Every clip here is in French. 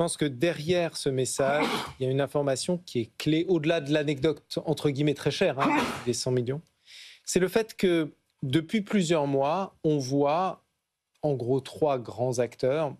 pense que derrière ce message, il y a une information qui est clé, au-delà de l'anecdote, entre guillemets, très chère, des 100 millions. C'est le fait que depuis plusieurs mois, on voit en gros 3 grands acteurs.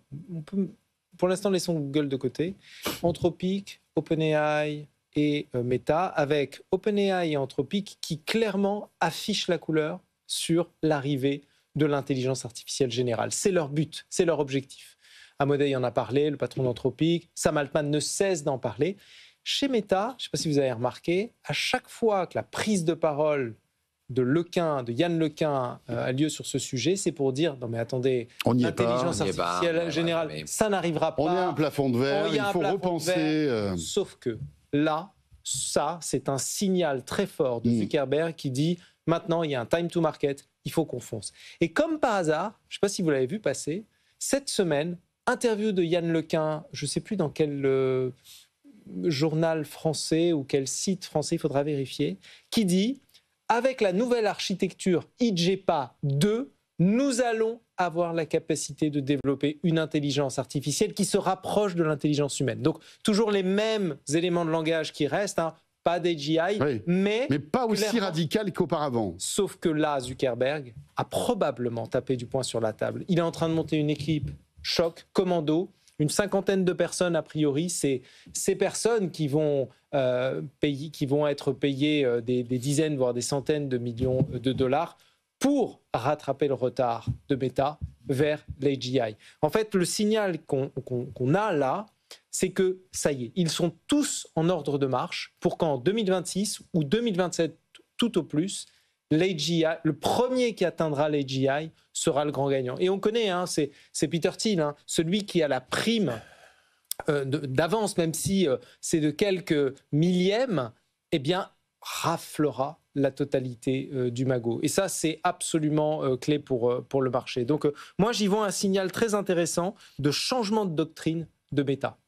Pour l'instant, laissons Google de côté. Anthropic, OpenAI et Meta, avec OpenAI et Anthropic qui clairement affichent la couleur sur l'arrivée de l'intelligence artificielle générale. C'est leur but, c'est leur objectif. Amodei en a parlé, le patron d'Anthropic. Sam Altman ne cesse d'en parler. Chez Meta, je ne sais pas si vous avez remarqué, à chaque fois que la prise de parole de Yann Lequin a lieu sur ce sujet, c'est pour dire non mais attendez, l'intelligence artificielle générale, ça n'arrivera pas. On est à un plafond de verre, il faut repenser. Sauf que là, ça, c'est un signal très fort de Zuckerberg qui dit maintenant, il y a un time to market, il faut qu'on fonce. Et comme par hasard, je ne sais pas si vous l'avez vu passer, cette semaine, interview de Yann Lequin, je ne sais plus dans quel journal français ou quel site français, il faudra vérifier, qui dit avec la nouvelle architecture IJPA 2, nous allons avoir la capacité de développer une intelligence artificielle qui se rapproche de l'intelligence humaine. Donc, toujours les mêmes éléments de langage qui restent, pas d'AGI, oui, mais pas aussi radical qu'auparavant. Sauf que là, Zuckerberg a probablement tapé du poing sur la table. Il est en train de monter une équipe choc, commando, une 50aine de personnes a priori. C'est ces personnes qui vont être payées des dizaines, voire des centaines de millions de dollars pour rattraper le retard de Meta vers l'AGI. En fait, le signal qu'on a là, c'est que ça y est, ils sont tous en ordre de marche pour qu'en 2026 ou 2027 tout au plus, l'AGI, le premier qui atteindra l'AGI sera le grand gagnant. Et on connaît, c'est Peter Thiel, celui qui a la prime d'avance, même si c'est de quelques millièmes, eh bien, raflera la totalité du magot. Et ça, c'est absolument clé pour le marché. Donc, moi, j'y vois un signal très intéressant de changement de doctrine de Meta.